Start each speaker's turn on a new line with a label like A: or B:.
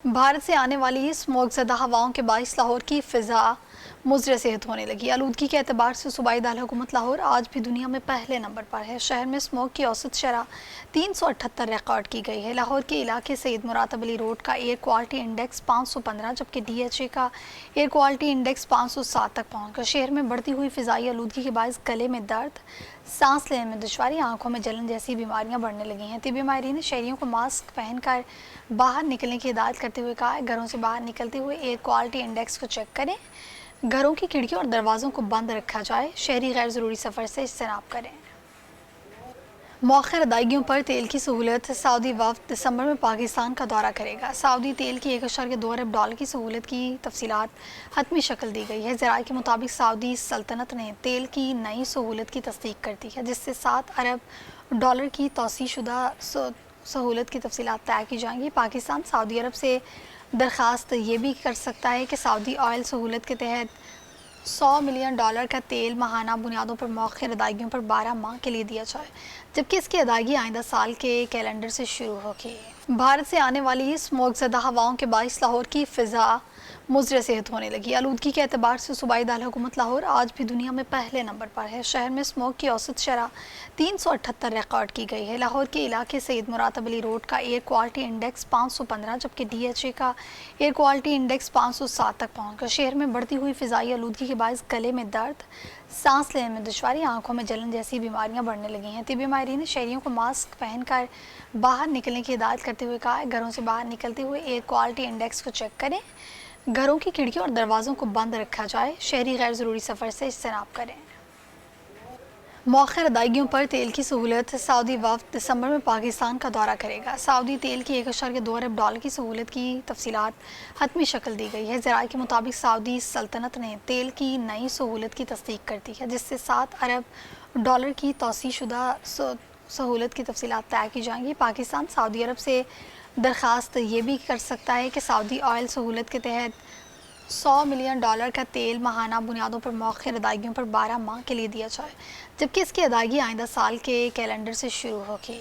A: भारत से आने वाली स्मोक ज़दा हवाओं के बाइस लाहौर की फ़िज़ा मुज़र सेहत होने लगी। आलूदगी के एतबार से सूबाई दारकूमत लाहौर आज भी दुनिया में पहले नंबर पर है। शहर में स्मोक की औसत शरह 378 रिकॉर्ड की गई है। लाहौर के इलाके सईद मुरातब अली रोड का एयर क्वालिटी इंडेक्स 515 जबकि DHA का एयर क्वालिटी इंडेक्स 507 तक पहुँच गया। शहर में बढ़ती हुई फ़िज़ाई आलूदगी के बायस गले में दर्द, सांस लेने में दुश्वारी, आंखों में जलन जैसी बीमारियां बढ़ने लगी हैं। तिब्बी माहिरीन ने शहरियों को मास्क पहनकर बाहर निकलने की हिदायत करते हुए कहा है, घरों से बाहर निकलते हुए एयर क्वालिटी इंडेक्स को चेक करें, घरों की खिड़कियों और दरवाज़ों को बंद रखा जाए, शहरी गैर ज़रूरी सफ़र से इज्तनाब करें। मौखर अदायगियों पर तेल की सहूलत। सऊदी वफ़द दिसंबर में पाकिस्तान का दौरा करेगा। सऊदी तेल की 1.2 अरब डॉलर की सहूलत की तफसीलात हतमी शक्ल दी गई है। ज़राए के मुताबिक सऊदी सल्तनत ने तेल की नई सहूलत की तस्दीक कर दी है, जिससे 7 अरब डॉलर की तौसीह शुदा सहूलत की तफसीलात तय की जाएंगी। पाकिस्तान सऊदी अरब से दरख्वास्त ये भी कर सकता है कि सऊदी ऑयल सहूलत के तहत $100 मिलियन का तेल माहाना बुनियादों पर मौखर अदायगियों पर 12 माह के लिए दिया जाए, जबकि इसकी अदायगी आइंदा साल के कैलेंडर से शुरू होगी। भारत से आने वाली स्मोक ज़दा हवाओं के बाइस लाहौर की फ़िज़ा मुज़र सेहत होने लगी। आलूदगी के एतबार से सूबाई दारकूमत लाहौर आज भी दुनिया में पहले नंबर पर है। शहर में स्मोक की औसत शरह 378 रिकॉर्ड की गई है। लाहौर के इलाके सईद मुरातब अली रोड का एयर क्वालिटी इंडेक्स 515 जबकि DHA का एयर क्वालिटी इंडेक्स 507 तक पहुँच गया। शहर में बढ़ती हुई फ़िज़ाई आलूदगी के बायस गले में दर्द, सांस लेने में दुश्वारी, आंखों में जलन जैसी बीमारियां बढ़ने लगी हैं। तिब्बी माहिरीन ने शहरियों को मास्क पहनकर बाहर निकलने की हिदायत करते हुए कहा है, घरों से बाहर निकलते हुए एयर क्वालिटी इंडेक्स को चेक करें, घरों की खिड़कियों और दरवाज़ों को बंद रखा जाए, शहरी गैर ज़रूरी सफ़र से इज्तनाब करें। मौखर अदायगियों पर तेल की सहूलत। सऊदी वफ़द दिसंबर में पाकिस्तान का दौरा करेगा। सऊदी तेल की 1.2 अरब डॉलर की सहूलत की तफसीलात हतमी शक्ल दी गई है। ज़राए के मुताबिक सऊदी सल्तनत ने तेल की नई सहूलत की तस्दीक कर दी है, जिससे 7 अरब डॉलर की तौसीह शुदा सहूलत की तफसीलात तय की जाएंगी। पाकिस्तान सऊदी अरब से दरख्वास्त ये भी कर सकता है कि सऊदी ऑयल सहूलत के तहत $100 मिलियन का तेल माहाना बुनियादों पर मौखर अदायगियों पर 12 माह के लिए दिया जाए, जबकि इसकी अदायगी आइंदा साल के कैलेंडर से शुरू होगी।